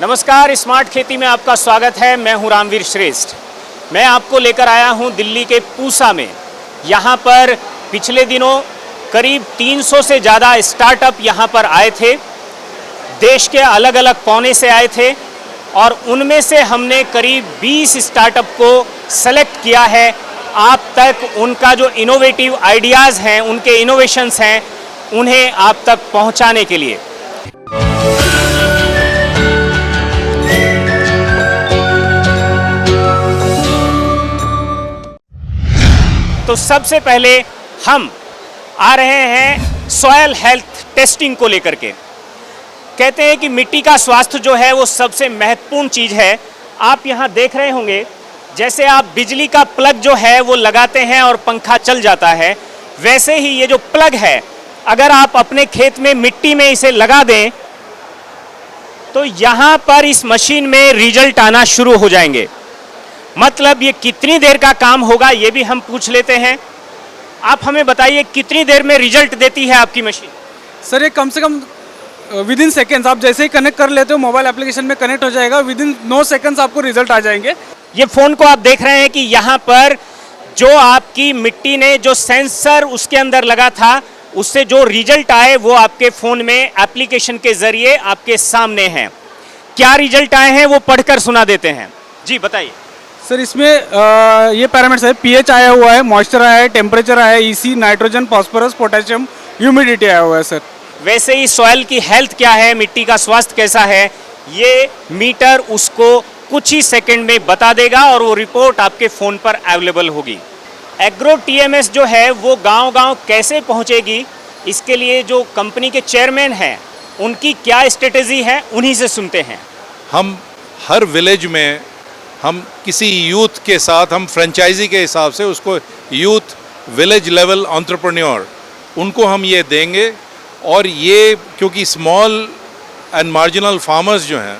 नमस्कार, स्मार्ट खेती में आपका स्वागत है। मैं हूं रामवीर श्रेष्ठ। मैं आपको लेकर आया हूं दिल्ली के पूसा में। यहां पर पिछले दिनों करीब 300 से ज़्यादा स्टार्टअप यहां पर आए थे। देश के अलग अलग कोने से आए थे और उनमें से हमने करीब 20 स्टार्टअप को सेलेक्ट किया है। आप तक उनका जो इनोवेटिव आइडियाज़ हैं, उनके इनोवेशंस हैं, उन्हें आप तक पहुंचाने के लिए। तो सबसे पहले हम आ रहे हैं सॉयल हेल्थ टेस्टिंग को लेकर के। कहते हैं कि मिट्टी का स्वास्थ्य जो है वो सबसे महत्वपूर्ण चीज़ है। आप यहाँ देख रहे होंगे, जैसे आप बिजली का प्लग जो है वो लगाते हैं और पंखा चल जाता है, वैसे ही ये जो प्लग है, अगर आप अपने खेत में मिट्टी में इसे लगा दें तो यहाँ पर इस मशीन में रिजल्ट आना शुरू हो जाएंगे। मतलब ये कितनी देर का काम होगा ये भी हम पूछ लेते हैं। आप हमें बताइए कितनी देर में रिजल्ट देती है आपकी मशीन? सर ये कम से कम विद इन सेकेंड्स, आप जैसे ही कनेक्ट कर लेते हो मोबाइल एप्लीकेशन में कनेक्ट हो जाएगा, विद इन 9 सेकेंड्स आपको रिजल्ट आ जाएंगे। ये फ़ोन को आप देख रहे हैं कि यहाँ पर जो आपकी मिट्टी ने जो सेंसर उसके अंदर लगा था, उससे जो रिजल्ट आए वो आपके फ़ोन में एप्लीकेशन के ज़रिए आपके सामने हैं। क्या रिजल्ट आए हैं वो पढ़कर सुना देते हैं। जी बताइए सर। इसमें ये पैरामीटर्स है, पीएच आया हुआ है, मॉइस्चर आया है, टेम्परेचर आया है, EC, nitrogen, phosphorus, potassium, humidity आया हुआ है सर। वैसे ही सॉइल की हेल्थ क्या है, मिट्टी का स्वास्थ्य कैसा है, ये मीटर उसको कुछ ही सेकंड में बता देगा और वो रिपोर्ट आपके फ़ोन पर अवेलेबल होगी। एग्रो टीएमएस जो है वो गांव-गांव कैसे पहुंचेगी, इसके लिए जो कंपनी के चेयरमैन हैं उनकी क्या स्ट्रेटेजी है, उन्हीं से सुनते हैं। हम हर विलेज में हम किसी यूथ के साथ, हम फ्रेंचाइजी के हिसाब से उसको यूथ विलेज लेवल एंटरप्रेन्योर उनको हम ये देंगे। और ये क्योंकि स्मॉल एंड मार्जिनल फार्मर्स जो हैं,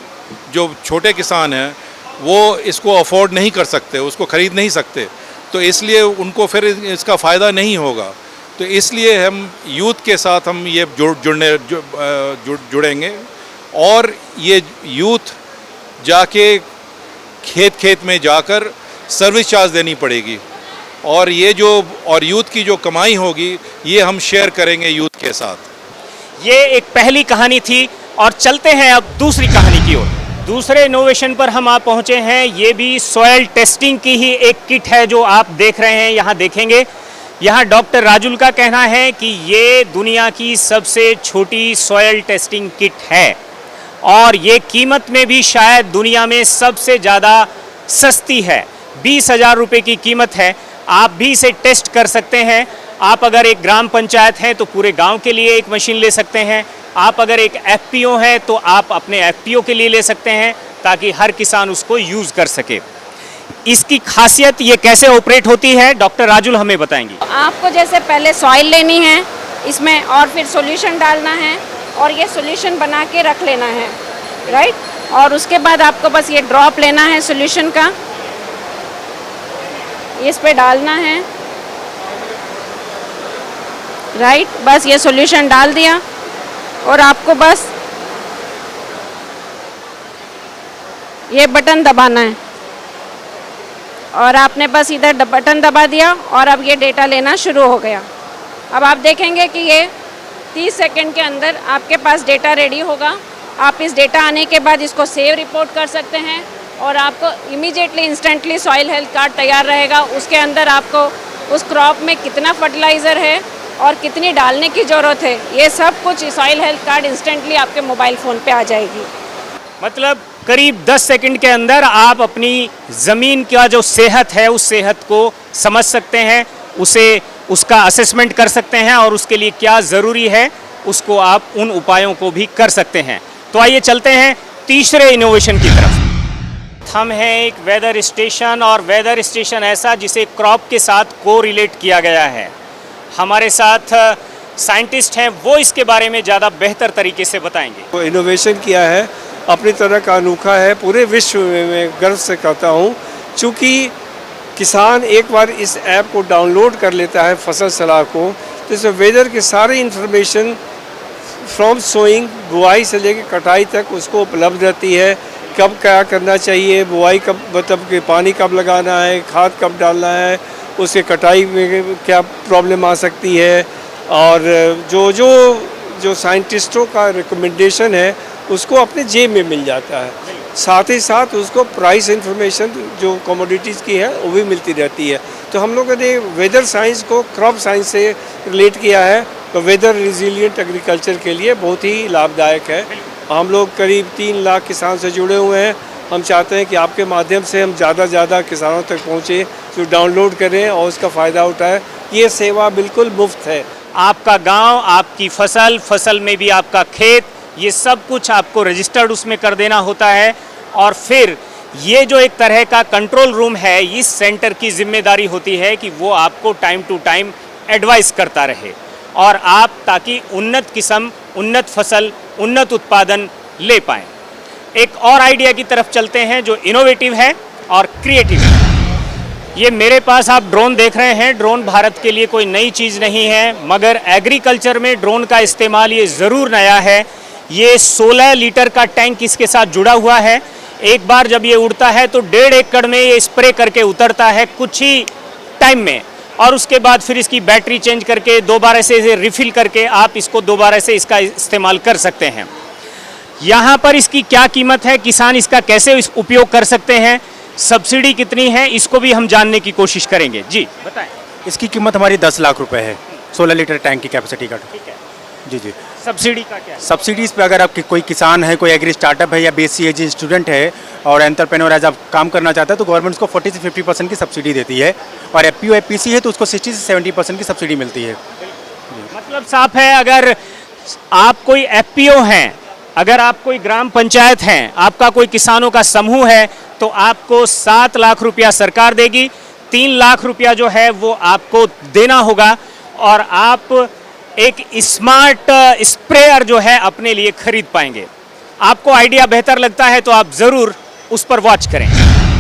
जो छोटे किसान हैं, वो इसको अफोर्ड नहीं कर सकते, उसको ख़रीद नहीं सकते, तो इसलिए उनको फिर इसका फ़ायदा नहीं होगा। तो इसलिए हम यूथ के साथ हम ये जुड़ेंगे और ये यूथ जाके खेत में जाकर सर्विस चार्ज देनी पड़ेगी और यूथ की जो कमाई होगी ये हम शेयर करेंगे यूथ के साथ। ये एक पहली कहानी थी और चलते हैं अब दूसरी कहानी की ओर। दूसरे इनोवेशन पर हम आप पहुंचे हैं। ये भी सॉयल टेस्टिंग की ही एक किट है जो आप देख रहे हैं, यहाँ देखेंगे। यहाँ डॉक्टर राजुल का कहना है कि ये दुनिया की सबसे छोटी सॉयल टेस्टिंग किट है और ये कीमत में भी शायद दुनिया में सबसे ज़्यादा सस्ती है। 20,000 रुपये की कीमत है। आप भी इसे टेस्ट कर सकते हैं। आप अगर एक ग्राम पंचायत हैं तो पूरे गांव के लिए एक मशीन ले सकते हैं। आप अगर एक एफपीओ हैं तो आप अपने एफपीओ के लिए ले सकते हैं, ताकि हर किसान उसको यूज़ कर सके। इसकी खासियत ये कैसे ऑपरेट होती है, डॉक्टर राजुल हमें बताएंगी। आपको जैसे पहले सॉइल लेनी है इसमें और फिर सॉल्यूशन डालना है और ये सॉल्यूशन बना के रख लेना है, राइट। और उसके बाद आपको बस ये ड्रॉप लेना है सॉल्यूशन का, इस पे डालना है, राइट। बस ये सॉल्यूशन डाल दिया और आपको बस ये बटन दबाना है और आपने बस इधर बटन दबा दिया और अब ये डेटा लेना शुरू हो गया। अब आप देखेंगे कि ये 30 सेकंड के अंदर आपके पास डेटा रेडी होगा। आप इस डेटा आने के बाद इसको सेव रिपोर्ट कर सकते हैं और आपको immediately instantly soil health card तैयार रहेगा। उसके अंदर आपको उस क्रॉप में कितना फर्टिलाइज़र है और कितनी डालने की ज़रूरत है, ये सब कुछ सॉइल हेल्थ कार्ड इंस्टेंटली आपके मोबाइल फ़ोन पे आ जाएगी। मतलब करीब 10 सेकंड के अंदर आप अपनी ज़मीन का जो सेहत है उस सेहत को समझ सकते हैं, उसका असेसमेंट कर सकते हैं और उसके लिए क्या ज़रूरी है उसको आप उन उपायों को भी कर सकते हैं। तो आइए चलते हैं तीसरे इनोवेशन की तरफ। हम हैं एक वेदर स्टेशन, और वेदर स्टेशन ऐसा जिसे क्रॉप के साथ को रिलेट किया गया है। हमारे साथ साइंटिस्ट हैं, वो इसके बारे में ज़्यादा बेहतर तरीके से बताएंगे। वो इनोवेशन किया है, अपनी तरह का अनोखा है, पूरे विश्व में मैं गर्व से कहता हूँ। चूँकि किसान एक बार इस ऐप को डाउनलोड कर लेता है फसल सलाह को, तो इसमें वेदर के सारे इन्फॉर्मेशन फ्रॉम सोइंग, बुआई से लेकर कटाई तक उसको उपलब्ध रहती है। कब क्या करना चाहिए, बुआई कब, मतलब कि पानी कब लगाना है, खाद कब डालना है, उसके कटाई में क्या प्रॉब्लम आ सकती है, और जो साइंटिस्टों का रिकमेंडेशन है उसको अपने जेब में मिल जाता है। साथ ही साथ उसको प्राइस इंफॉर्मेशन जो कमोडिटीज़ की है वो भी मिलती रहती है। तो हम लोगों ने वेदर साइंस को क्रॉप साइंस से रिलेट किया है, तो वेदर रिजिलियंट एग्रीकल्चर के लिए बहुत ही लाभदायक है। हम लोग करीब 3 लाख किसान से जुड़े हुए हैं। हम चाहते हैं कि आपके माध्यम से हम ज़्यादा से ज़्यादा किसानों तक पहुँचे, जो डाउनलोड करें और उसका फ़ायदा उठाएं। ये सेवा बिल्कुल मुफ्त है। आपका गांव, आपकी फसल, फसल में भी आपका खेत, ये सब कुछ आपको रजिस्टर्ड उसमें कर देना होता है। और फिर ये जो एक तरह का कंट्रोल रूम है, इस सेंटर की जिम्मेदारी होती है कि वो आपको टाइम टू टाइम एडवाइस करता रहे और आप ताकि उन्नत किस्म, उन्नत फसल, उन्नत उत्पादन ले पाएँ। एक और आइडिया की तरफ चलते हैं जो इनोवेटिव है और क्रिएटिव है। ये मेरे पास आप ड्रोन देख रहे हैं। ड्रोन भारत के लिए कोई नई चीज़ नहीं है, मगर एग्रीकल्चर में ड्रोन का इस्तेमाल ये ज़रूर नया है। ये 16 लीटर का टैंक इसके साथ जुड़ा हुआ है। एक बार जब ये उड़ता है तो 1.5 एकड़ में ये स्प्रे करके उतरता है कुछ ही टाइम में, और उसके बाद फिर इसकी बैटरी चेंज करके दोबारा से इसे रिफ़िल करके आप इसको दोबारा से इसका इस्तेमाल कर सकते हैं। यहाँ पर इसकी क्या कीमत है, किसान इसका कैसे उपयोग कर सकते हैं, सब्सिडी कितनी है, इसको भी हम जानने की कोशिश करेंगे। जी बताएं। इसकी कीमत हमारी 10 लाख रुपए है, 16 लीटर टैंक की कैपेसिटी का। ठीक है। जी जी। सब्सिडी का क्या है? सब्सिडीज़ पे अगर आपकी कोई किसान है, कोई एग्री स्टार्टअप है या BSc स्टूडेंट है और एंटरप्रेन्योर एज आप काम करना चाहता है तो गवर्नमेंट उसको 40 से 50% की सब्सिडी देती है, और FPO FPC है तो उसको 60 से 70% की सब्सिडी मिलती है। मतलब साफ है, अगर आप कोई FPO हैं, अगर आप कोई ग्राम पंचायत हैं, आपका कोई किसानों का समूह है, तो आपको 7 लाख रुपया सरकार देगी, 3 लाख रुपया जो है वो आपको देना होगा, और आप एक स्मार्ट स्प्रेयर जो है अपने लिए खरीद पाएंगे। आपको आइडिया बेहतर लगता है तो आप ज़रूर उस पर वॉच करें।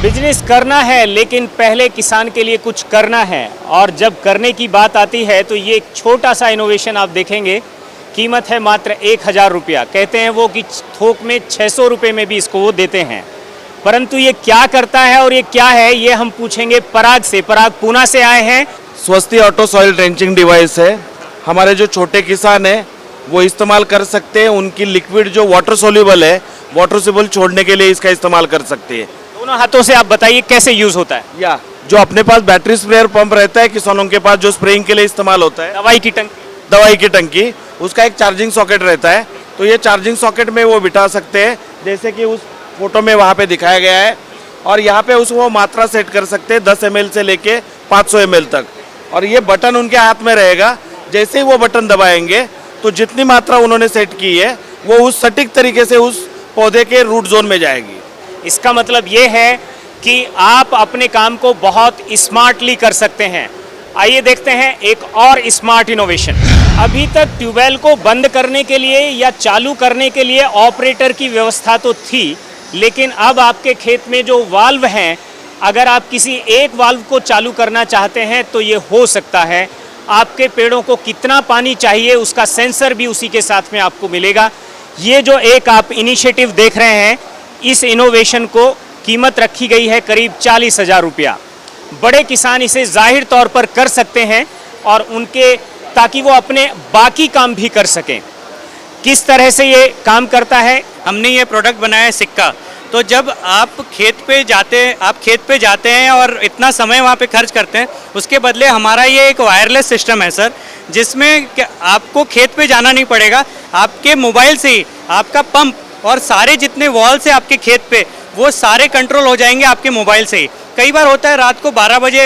बिजनेस करना है लेकिन पहले किसान के लिए कुछ करना है, और जब करने की बात आती है तो ये एक छोटा सा इनोवेशन आप देखेंगे। कीमत है मात्र 1000 रुपया। कहते हैं वो कि थोक में 600 रुपये में भी इसको वो देते हैं, परंतु ये क्या करता है और ये क्या है, ये हम पूछेंगे पराग से। पराग पूना से आए हैं। स्वस्ति ऑटो सॉइल ड्रेंचिंग डिवाइस है, हमारे जो छोटे किसान हैं वो इस्तेमाल कर सकते हैं। उनकी लिक्विड जो वाटर सोल्यूबल है, वाटर सोल्यूबल छोड़ने के लिए इसका इस्तेमाल कर सकते हैं। दोनों हाथों से आप बताइए कैसे यूज़ होता है। या जो अपने पास बैटरी स्प्रेयर पंप रहता है किसानों के पास, जो स्प्रेइंग के लिए इस्तेमाल होता है, दवाई की टंकी, उसका एक चार्जिंग सॉकेट रहता है, तो ये चार्जिंग सॉकेट में वो बिठा सकते हैं, जैसे कि उस फोटो में वहाँ पे दिखाया गया है। और यहाँ पे उसको मात्रा सेट कर सकते हैं 10 ml से लेके 500 ml तक, और ये बटन उनके हाथ में रहेगा। जैसे ही वो बटन दबाएंगे तो जितनी मात्रा उन्होंने सेट की है वो उस सटीक तरीके से उस पौधे के रूट जोन में जाएगी। इसका मतलब ये है कि आप अपने काम को बहुत स्मार्टली कर सकते हैं। आइए देखते हैं एक और स्मार्ट इनोवेशन। अभी तक ट्यूबवेल को बंद करने के लिए या चालू करने के लिए ऑपरेटर की व्यवस्था तो थी, लेकिन अब आपके खेत में जो वाल्व हैं, अगर आप किसी एक वाल्व को चालू करना चाहते हैं तो ये हो सकता है। आपके पेड़ों को कितना पानी चाहिए उसका सेंसर भी उसी के साथ में आपको मिलेगा। ये जो एक आप इनिशिएटिव देख रहे हैं, इस इनोवेशन को कीमत रखी गई है करीब 40,000 रुपया। बड़े किसान इसे जाहिर तौर पर कर सकते हैं और उनके ताकि वो अपने बाकी काम भी कर सकें। किस तरह से ये काम करता है? हमने ये प्रोडक्ट बनाया है सिक्का। तो जब आप खेत पे जाते हैं और इतना समय वहाँ पे खर्च करते हैं, उसके बदले हमारा ये एक वायरलेस सिस्टम है सर, जिसमें आपको खेत पे जाना नहीं पड़ेगा। आपके मोबाइल से ही आपका पंप और सारे जितने वॉल्स हैं आपके खेत पे, वो सारे कंट्रोल हो जाएंगे आपके मोबाइल से ही। कई बार होता है रात को 12 बजे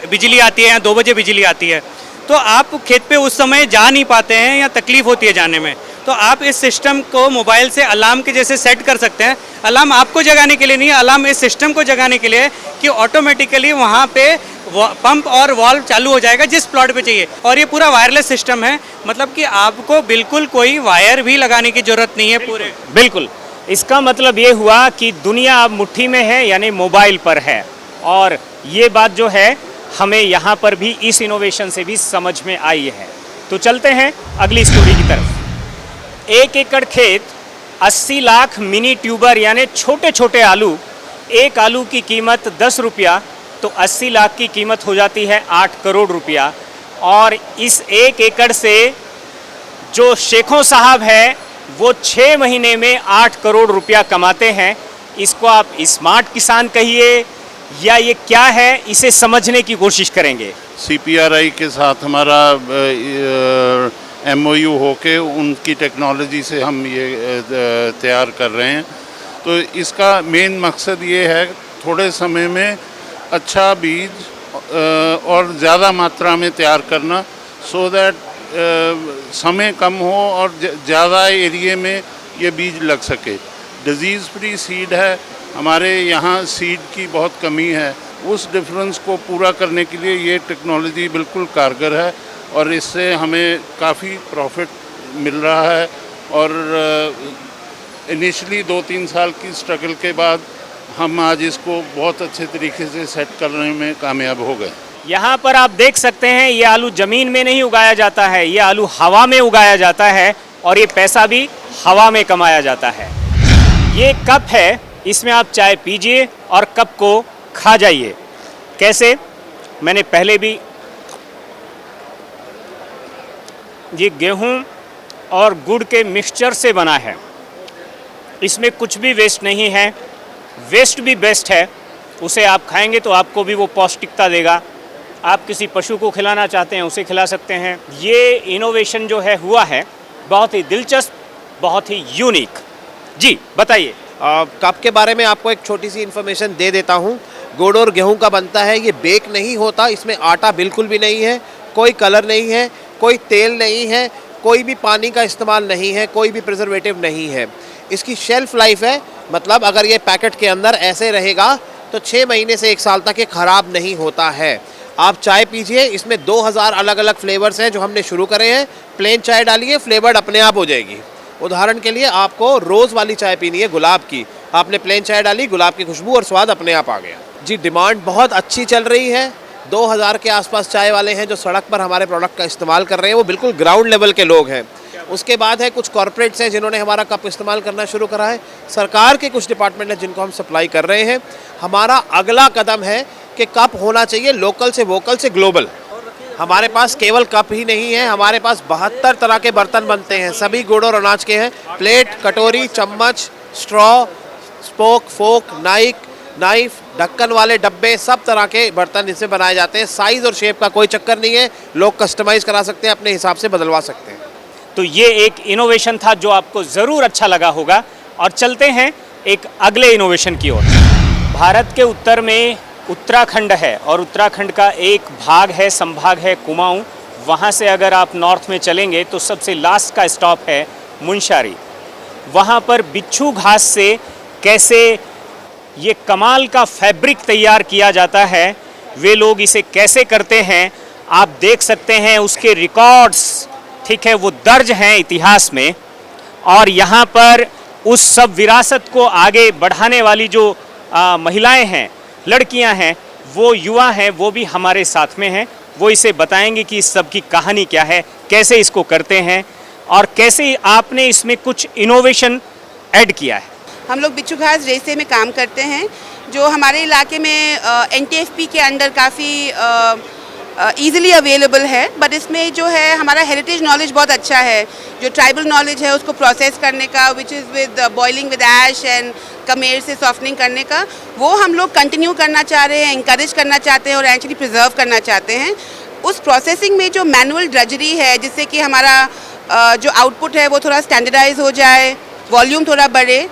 बिजली आती है या 2 बजे बिजली आती है, तो आप खेत पे उस समय जा नहीं पाते हैं या तकलीफ होती है जाने में, तो आप इस सिस्टम को मोबाइल से अलार्म के जैसे सेट कर सकते हैं। अलार्म आपको जगाने के लिए नहीं है, अलार्म इस सिस्टम को जगाने के लिए है कि ऑटोमेटिकली वहाँ पे पंप और वाल्व चालू हो जाएगा जिस प्लॉट पे चाहिए। और ये पूरा वायरलेस सिस्टम है, मतलब कि आपको बिल्कुल कोई वायर भी लगाने की जरूरत नहीं है पूरे। बिल्कुल, इसका मतलब ये हुआ कि दुनिया अब मुट्ठी में है, यानी मोबाइल पर है। और ये बात जो है हमें यहाँ पर भी इस इनोवेशन से भी समझ में आई है। तो चलते हैं अगली स्टोरी की तरफ। 1 एकड़ खेत 80 लाख मिनी ट्यूबर यानी छोटे छोटे आलू, एक आलू की कीमत 10 रुपया, तो 80 लाख की कीमत हो जाती है 8 करोड़ रुपया। और इस 1 एकड़ से जो शेखों साहब है वो 6 महीने में 8 करोड़ रुपया कमाते हैं। इसको आप स्मार्ट किसान कहिए या ये क्या है, इसे समझने की कोशिश करेंगे। CPRI के साथ हमारा MOU होके उनकी टेक्नोलॉजी से हम ये तैयार कर रहे हैं। तो इसका मेन मकसद ये है थोड़े समय में अच्छा बीज और ज़्यादा मात्रा में तैयार करना, सो दैट समय कम हो और ज़्यादा एरिए में ये बीज लग सके। डिजीज़ फ्री सीड है, हमारे यहाँ सीड की बहुत कमी है, उस डिफरेंस को पूरा करने के लिए ये टेक्नोलॉजी बिल्कुल कारगर है और इससे हमें काफ़ी प्रॉफिट मिल रहा है। और इनिशियली 2-3 साल की स्ट्रगल के बाद हम आज इसको बहुत अच्छे तरीके से सेट करने में कामयाब हो गए। यहाँ पर आप देख सकते हैं ये आलू ज़मीन में नहीं उगाया जाता है, ये आलू हवा में उगाया जाता है और ये पैसा भी हवा में कमाया जाता है। ये कप है, इसमें आप चाय पीजिए और कप को खा जाइए। कैसे, मैंने पहले भी, ये गेहूं और गुड़ के मिक्सचर से बना है, इसमें कुछ भी वेस्ट नहीं है, वेस्ट भी बेस्ट है। उसे आप खाएंगे तो आपको भी वो पौष्टिकता देगा। आप किसी पशु को खिलाना चाहते हैं उसे खिला सकते हैं। ये इनोवेशन जो है हुआ है बहुत ही दिलचस्प, बहुत ही यूनिक। जी बताइए। कप के बारे में आपको एक छोटी सी इन्फॉर्मेशन दे देता हूँ। गुड़ और गेहूं का बनता है, ये बेक नहीं होता, इसमें आटा बिल्कुल भी नहीं है, कोई कलर नहीं है, कोई तेल नहीं है, कोई भी पानी का इस्तेमाल नहीं है, कोई भी प्रिजर्वेटिव नहीं है। इसकी शेल्फ लाइफ है, मतलब अगर ये पैकेट के अंदर ऐसे रहेगा तो 6 महीने से 1 साल तक ये ख़राब नहीं होता है। आप चाय पीजिए, इसमें 2000 अलग अलग फ्लेवर्स हैं जो हमने शुरू करे हैं। प्लेन चाय डालिए, फ्लेवर्ड अपने आप हो जाएगी। उदाहरण के लिए आपको रोज़ वाली चाय पीनी है, गुलाब की, आपने प्लेन चाय डाली, गुलाब की खुशबू और स्वाद अपने आप आ गया। जी, डिमांड बहुत अच्छी चल रही है। 2000 के आसपास चाय वाले हैं जो सड़क पर हमारे प्रोडक्ट का इस्तेमाल कर रहे हैं, वो बिल्कुल ग्राउंड लेवल के लोग हैं। उसके बाद है कुछ कॉर्पोरेट्स हैं जिन्होंने हमारा कप इस्तेमाल करना शुरू करा है। सरकार के कुछ डिपार्टमेंट हैं जिनको हम सप्लाई कर रहे हैं। हमारा अगला कदम है कि कप होना चाहिए लोकल से वोकल से ग्लोबल। हमारे पास केवल कप ही नहीं है, हमारे पास 72 तरह के बर्तन बनते हैं, सभी गुड़ और अनाज के हैं। प्लेट, कटोरी, चम्मच, स्ट्रॉ, स्पोक, फोक, नाइफ, ढक्कन वाले डब्बे, सब तरह के बर्तन इससे बनाए जाते हैं। साइज़ और शेप का कोई चक्कर नहीं है, लोग कस्टमाइज़ करा सकते हैं, अपने हिसाब से बदलवा सकते हैं। तो ये एक इनोवेशन था जो आपको ज़रूर अच्छा लगा होगा। और चलते हैं एक अगले इनोवेशन की ओर। भारत के उत्तर में उत्तराखंड है और उत्तराखंड का एक भाग है, संभाग है कुमाऊं। वहाँ से अगर आप नॉर्थ में चलेंगे तो सबसे लास्ट का स्टॉप है मुनस्यारी। वहाँ पर बिच्छू घास से कैसे ये कमाल का फैब्रिक तैयार किया जाता है, वे लोग इसे कैसे करते हैं आप देख सकते हैं। उसके रिकॉर्ड्स, ठीक है, वो दर्ज हैं इतिहास में। और यहाँ पर उस सब विरासत को आगे बढ़ाने वाली जो महिलाएं हैं, लड़कियां हैं, वो युवा हैं, वो भी हमारे साथ में हैं। वो इसे बताएंगे कि इस सब की कहानी क्या है, कैसे इसको करते हैं और कैसे आपने इसमें कुछ इनोवेशन ऐड किया है। हम लोग बिच्छू घास रेसे में काम करते हैं, जो हमारे इलाके में NTFP के अंडर काफ़ी ईज़िली अवेलेबल है। बट इसमें जो है हमारा हेरिटेज नॉलेज बहुत अच्छा है, जो ट्राइबल नॉलेज है उसको प्रोसेस करने का, which is with boiling with ash and कमेर से सॉफ्टनिंग करने का, वो हम लोग कंटिन्यू करना चाह रहे हैं, इंकरेज करना चाहते हैं और एक्चुअली प्रिजर्व करना चाहते हैं। उस प्रोसेसिंग में जो मैनुअल ड्रजरी है, जिससे कि हमारा जो आउटपुट है वो थोड़ा स्टैंडर्डाइज हो जाए, वॉल्यूम थोड़ा बढ़े,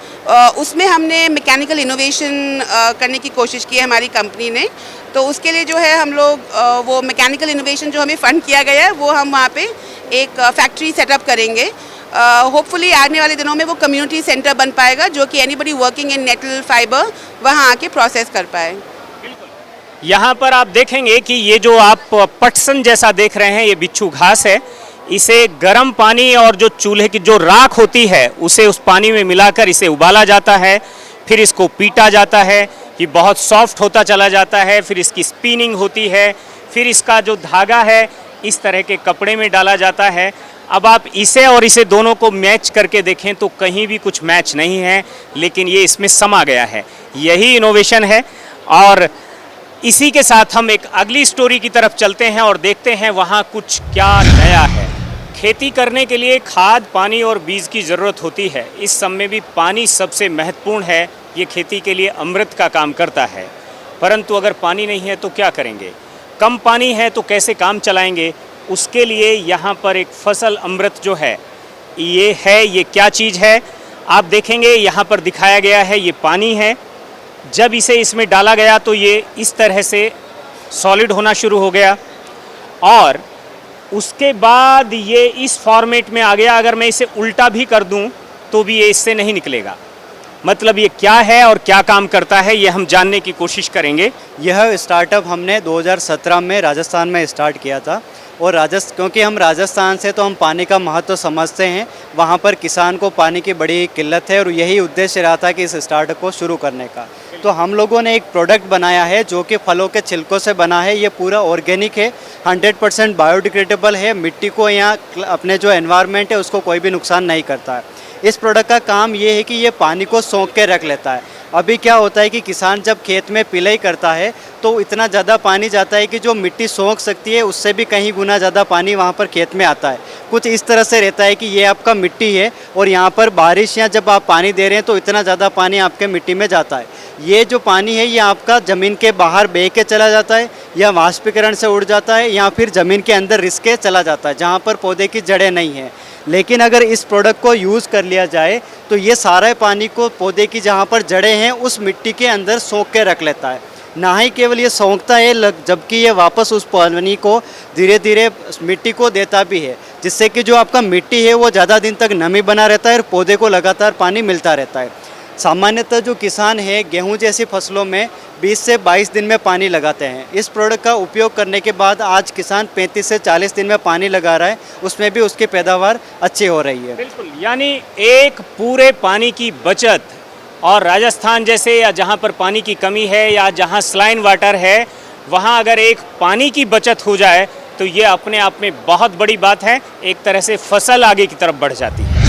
उसमें हमने मैकेनिकल इनोवेशन करने की कोशिश की है हमारी कंपनी ने। तो उसके लिए जो है हम लोग वो मैकेनिकल इनोवेशन जो हमें फ़ंड किया गया है वो हम वहाँ पे एक फैक्ट्री सेटअप करेंगे। होपफुली आने वाले दिनों में वो कम्युनिटी सेंटर बन पाएगा, जो कि anybody working in nettle fibre वहाँ आके प्रोसेस कर पाए। यहाँ पर आप देखेंगे कि ये जो आप पटसन जैसा देख रहे हैं, ये बिच्छू घास है। इसे गर्म पानी और जो चूल्हे की जो राख होती है उसे उस पानी में मिलाकर इसे उबाला जाता है, फिर इसको पीटा जाता है, ये बहुत सॉफ्ट होता चला जाता है, फिर इसकी स्पिनिंग होती है, फिर इसका जो धागा है इस तरह के कपड़े में डाला जाता है अब आप इसे और इसे दोनों को मैच करके देखें तो कहीं भी कुछ मैच नहीं है, लेकिन ये इसमें समा गया है। यही इनोवेशन है। और इसी के साथ हम एक अगली स्टोरी की तरफ चलते हैं और देखते हैं वहाँ कुछ क्या नया है। खेती करने के लिए खाद, पानी और बीज की ज़रूरत होती है। इस सब में भी पानी सबसे महत्वपूर्ण है। ये खेती के लिए अमृत का काम करता है। परंतु अगर पानी नहीं है तो क्या करेंगे? कम पानी है तो कैसे काम चलाएंगे? उसके लिए यहाँ पर एक फसल अमृत जो है ये क्या चीज़ है आप देखेंगे। यहाँ पर दिखाया गया है, ये पानी है। जब इसे इसमें डाला गया तो ये इस तरह से सॉलिड होना शुरू हो गया और उसके बाद ये इस फॉर्मेट में आ गया। अगर मैं इसे उल्टा भी कर दूं तो भी ये इससे नहीं निकलेगा। मतलब ये क्या है और क्या काम करता है, ये हम जानने की कोशिश करेंगे। यह स्टार्टअप हमने 2017 में राजस्थान में स्टार्ट किया था और क्योंकि हम राजस्थान से तो हम पानी का महत्व समझते हैं। वहाँ पर किसान को पानी की बड़ी किल्लत है और यही उद्देश्य रहा था कि इस स्टार्टअप को शुरू करने का। तो हम लोगों ने एक प्रोडक्ट बनाया है जो कि फलों के छिलकों से बना है। ये पूरा ऑर्गेनिक है, 100% बायोडिग्रेडेबल है। मिट्टी को यहाँ अपने जो एनवायरनमेंट है उसको कोई भी नुकसान नहीं करता है। इस प्रोडक्ट का काम ये है कि ये पानी को सोख के रख लेता है। अभी क्या होता है कि किसान जब खेत में पिलाई करता है तो इतना ज़्यादा पानी जाता है कि जो मिट्टी सोख सकती है उससे भी कहीं गुना ज़्यादा पानी वहाँ पर खेत में आता है। कुछ इस तरह से रहता है कि ये आपका मिट्टी है और यहाँ पर बारिश या जब आप पानी दे रहे हैं तो इतना ज़्यादा पानी आपके मिट्टी में जाता है। ये जो पानी है ये आपका ज़मीन के बाहर बह के चला जाता है या वाष्पीकरण से उड़ जाता है या फिर ज़मीन के अंदर रिस के चला जाता है जहाँ पर पौधे की जड़ें नहीं हैं। लेकिन अगर इस प्रोडक्ट को यूज़ कर लिया जाए तो ये सारे पानी को पौधे की जहाँ पर जड़ें हैं उस मिट्टी के अंदर सोख के रख लेता है। ना ही केवल ये सोखता है जबकि ये वापस उस पानी को धीरे धीरे मिट्टी को देता भी है, जिससे कि जो आपका मिट्टी है वो ज़्यादा दिन तक नमी बना रहता है और पौधे को लगातार पानी मिलता रहता है। सामान्यतः जो किसान है गेहूं जैसी फसलों में 20 से 22 दिन में पानी लगाते हैं। इस प्रोडक्ट का उपयोग करने के बाद आज किसान 35 से 40 दिन में पानी लगा रहा है, उसमें भी उसकी पैदावार अच्छी हो रही है। बिल्कुल, यानी एक पूरे पानी की बचत। और राजस्थान जैसे या जहाँ पर पानी की कमी है या जहाँ स्लाइन वाटर है वहाँ अगर एक पानी की बचत हो जाए तो ये अपने आप में बहुत बड़ी बात है। एक तरह से फसल आगे की तरफ बढ़ जाती है।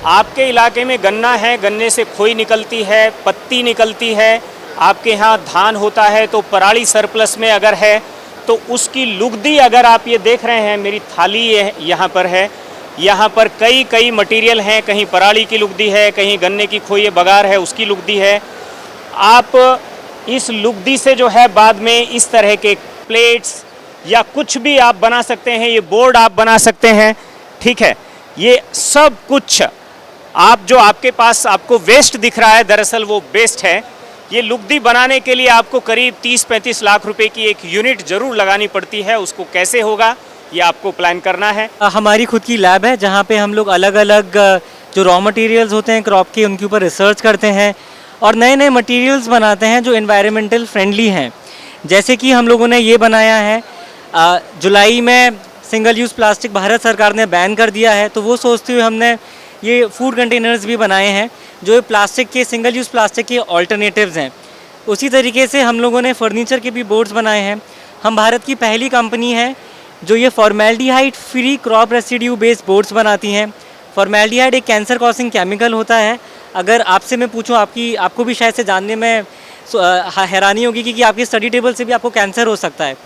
आपके इलाके में गन्ना है, गन्ने से खोई निकलती है, पत्ती निकलती है। आपके यहाँ धान होता है तो पराली सरप्लस में अगर है तो उसकी लुगदी अगर आप ये देख रहे हैं, मेरी थाली यहाँ पर है, यहाँ पर कई मटेरियल हैं। कहीं पराली की लुगदी है, कहीं गन्ने की खोई बगार है उसकी लुगदी है। आप इस लुगदी से जो है बाद में इस तरह के प्लेट्स या कुछ भी आप बना सकते हैं। ये बोर्ड आप बना सकते हैं, ठीक है। ये सब कुछ आप जो आपके पास आपको वेस्ट दिख रहा है दरअसल वो बेस्ट है। ये लुगदी बनाने के लिए आपको करीब 30-35 लाख रुपए की एक यूनिट ज़रूर लगानी पड़ती है। उसको कैसे होगा ये आपको प्लान करना है। हमारी खुद की लैब है जहाँ पे हम लोग अलग अलग जो रॉ मटेरियल्स होते हैं क्रॉप के उनके ऊपर रिसर्च करते हैं और नए नए मटेरियल्स बनाते हैं जो एनवायरमेंटल फ्रेंडली हैं। जैसे कि हम लोगों ने ये बनाया है, जुलाई में सिंगल यूज़ प्लास्टिक भारत सरकार ने बैन कर दिया है, तो वो सोचते हुए हमने ये फूड कंटेनर्स भी बनाए हैं जो प्लास्टिक के सिंगल यूज़ प्लास्टिक के ऑल्टरनेटिव्स हैं। उसी तरीके से हम लोगों ने फर्नीचर के भी बोर्ड्स बनाए हैं। हम भारत की पहली कंपनी है जो ये formaldehyde free crop residue based boards बनाती हैं। फॉर्मेल्डिहाइड एक कैंसर कॉजिंग केमिकल होता है। अगर आपसे मैं पूछूं, आपको भी शायद से जानने में हैरानी होगी कि आपके स्टडी टेबल से भी आपको कैंसर हो सकता है।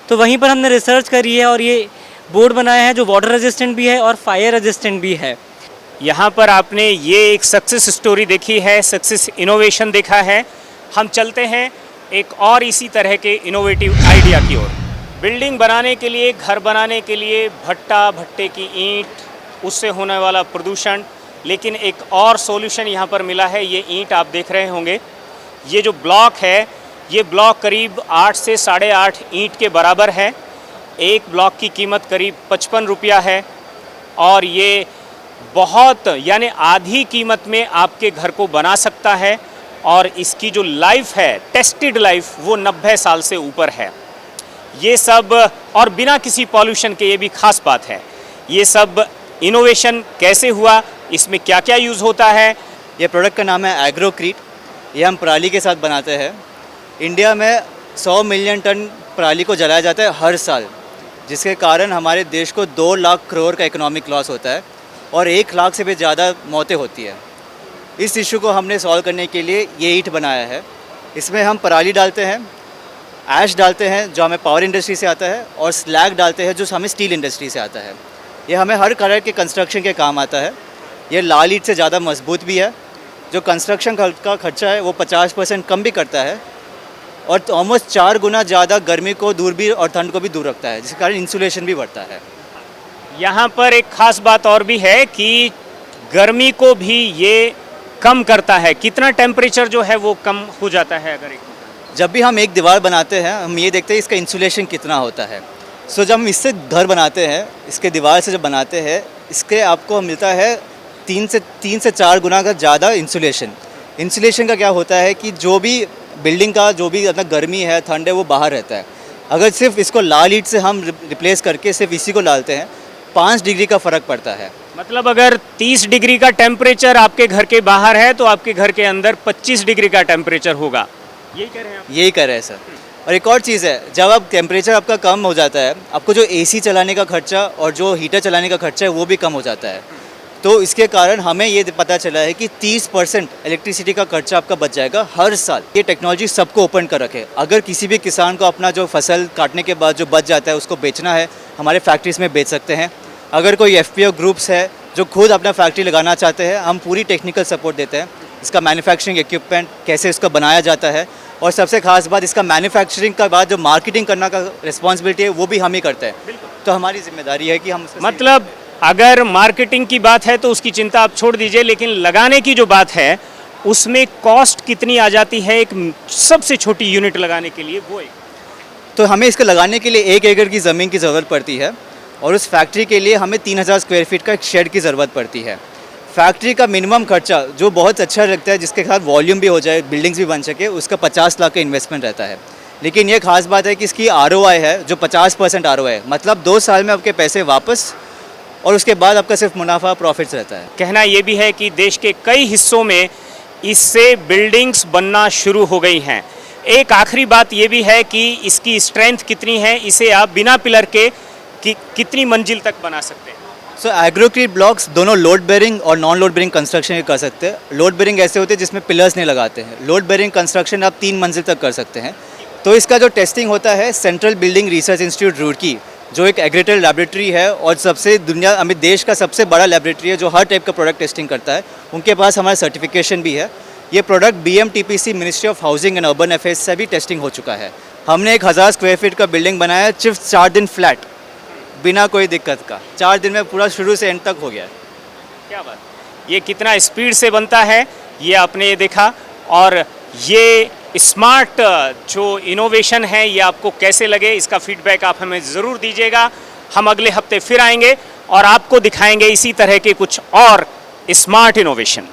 तो वहीं पर हमने रिसर्च करी है और ये बोर्ड बनाया है जो वाटर रेजिस्टेंट भी है और फायर रेजिस्टेंट भी है। यहाँ पर आपने ये एक सक्सेस स्टोरी देखी है, सक्सेस इनोवेशन देखा है। हम चलते हैं एक और इसी तरह के इनोवेटिव आइडिया की ओर। बिल्डिंग बनाने के लिए, घर बनाने के लिए भट्टे की ईंट, उससे होने वाला प्रदूषण, लेकिन एक और सॉल्यूशन यहाँ पर मिला है। ये ईंट आप देख रहे होंगे, ये जो ब्लॉक है ये ब्लॉक करीब 8 से 8.5 ईंट के बराबर है। एक ब्लॉक की कीमत करीब 55 रुपया है और ये बहुत यानी आधी कीमत में आपके घर को बना सकता है। और इसकी जो लाइफ है, टेस्टेड लाइफ, वो 90 साल से ऊपर है। ये सब और बिना किसी पॉल्यूशन के, ये भी खास बात है। ये सब इनोवेशन कैसे हुआ, इसमें क्या क्या यूज़ होता है। ये प्रोडक्ट का नाम है एग्रोक्रीट। ये हम पराली के साथ बनाते हैं। इंडिया में 100 मिलियन टन पराली को जलाया जाता है हर साल। जिसके कारण हमारे देश को 2 लाख करोड़ का इकोनॉमिक लॉस होता है और 1 लाख से भी ज़्यादा मौतें होती है। इस इशू को हमने सॉल्व करने के लिए ये ईंट बनाया है। इसमें हम पराली डालते हैं, ऐश डालते हैं जो हमें पावर इंडस्ट्री से आता है, और स्लैग डालते हैं जो हमें स्टील इंडस्ट्री से आता है। ये हमें हर तरह के कंस्ट्रक्शन के काम आता है। ये लाल ईंट से ज़्यादा मजबूत भी है। जो कंस्ट्रक्शन का खर्चा है वो 50% कम भी करता है और ऑलमोस्ट 4 गुना ज़्यादा गर्मी को दूर भी और ठंड को भी दूर रखता है, जिसके कारण इंसुलेशन भी बढ़ता है। यहाँ पर एक खास बात और भी है कि गर्मी को भी ये कम करता है। कितना टेम्परेचर जो है वो कम हो जाता है अगर जब भी हम एक दीवार बनाते हैं हम ये देखते हैं इसका इंसुलेशन कितना होता है। सो जब हम इससे घर बनाते हैं, इसके दीवार से जब बनाते हैं, इसके आपको मिलता है 3 से 4 गुना का ज़्यादा इंसुलेशन। इंसुलेशन का क्या होता है कि जो भी बिल्डिंग का जो भी अपना गर्मी है, ठंड है, वो बाहर रहता है। अगर सिर्फ इसको लाल ईंट से हम रिप्लेस करके सिर्फ इसी को डालते हैं, 5 डिग्री का फ़र्क पड़ता है। मतलब अगर 30 डिग्री का टेम्परेचर आपके घर के बाहर है तो आपके घर के अंदर 25 डिग्री का टेम्परेचर होगा। यही कह रहे हैं आप? यही कह रहे हैं सर। और एक और चीज़ है, जब आप टेम्परेचर आपका कम हो जाता है, आपको जो एसी चलाने का खर्चा और जो हीटर चलाने का खर्चा है वो भी कम हो जाता है। तो इसके कारण हमें ये पता चला है कि 30% इलेक्ट्रिसिटी का खर्चा आपका बच जाएगा हर साल। ये टेक्नोलॉजी सबको ओपन कर रखे। अगर किसी भी किसान को अपना जो फसल काटने के बाद जो बच जाता है उसको बेचना है, हमारे फैक्ट्रीज़ में बेच सकते हैं। अगर कोई FPO ग्रुप्स है जो खुद अपना फैक्ट्री लगाना चाहते हैं, हम पूरी टेक्निकल सपोर्ट देते हैं। इसका मैन्युफैक्चरिंग इक्विपमेंट कैसे इसका बनाया जाता है, और सबसे खास बात इसका मैन्युफैक्चरिंग का बाद जो मार्केटिंग करना का रिस्पॉन्सिबिलिटी है वो भी हम ही करते हैं। तो हमारी जिम्मेदारी है कि हम मतलब अगर मार्केटिंग की बात है तो उसकी चिंता आप छोड़ दीजिए, लेकिन लगाने की जो बात है उसमें कॉस्ट कितनी आ जाती है एक सबसे छोटी यूनिट लगाने के लिए, वो एक तो हमें इसको लगाने के लिए 1 एकड़ की ज़मीन की ज़रूरत पड़ती है और उस फैक्ट्री के लिए हमें 3000 स्क्वायर फीट का एक शेड की ज़रूरत पड़ती है। फैक्ट्री का मिनिमम खर्चा जो बहुत अच्छा लगता है, जिसके साथ वॉल्यूम भी हो जाए, बिल्डिंग्स भी बन सके, उसका 50 लाख का इन्वेस्टमेंट रहता है। लेकिन ये खास बात है कि इसकी ROI है जो 50% ROI है, मतलब 2 साल में आपके पैसे वापस और उसके बाद आपका सिर्फ मुनाफा प्रॉफिट्स रहता है। कहना ये भी है कि देश के कई हिस्सों में इससे बिल्डिंग्स बनना शुरू हो गई हैं। एक आखिरी बात ये भी है कि इसकी स्ट्रेंथ कितनी है, इसे आप बिना पिलर के कितनी मंजिल तक बना सकते हैं। सो एग्रोक्रीट ब्लॉक्स दोनों लोड बेरिंग और नॉन लोड बेरिंग कंस्ट्रक्शन कर सकते हैं। लोड बेरिंग ऐसे होते हैं जिसमें पिलर्स नहीं लगाते हैं। लोड बेरिंग कंस्ट्रक्शन आप 3 मंजिल तक कर सकते हैं। तो इसका जो टेस्टिंग होता है central building research institute Roorkee, जो एक एग्रीकल्चर लैबोरेटरी है और सबसे देश का सबसे बड़ा लैबोरेटरी है जो हर टाइप का प्रोडक्ट टेस्टिंग करता है, उनके पास हमारा सर्टिफिकेशन भी है। ये product BMTPC ministry of housing and urban affairs से भी टेस्टिंग हो चुका है। हमने एक 1000 स्क्वायर फीट का बिल्डिंग बनाया है सिर्फ 4 दिन फ्लैट, बिना कोई दिक्कत का। 4 दिन में पूरा शुरू से एंड तक हो गया। क्या बात, ये कितना स्पीड से बनता है ये आपने ये देखा। और ये स्मार्ट जो इनोवेशन है ये आपको कैसे लगे, इसका फीडबैक आप हमें ज़रूर दीजिएगा। हम अगले हफ्ते फिर आएंगे और आपको दिखाएंगे इसी तरह के कुछ और स्मार्ट इनोवेशन।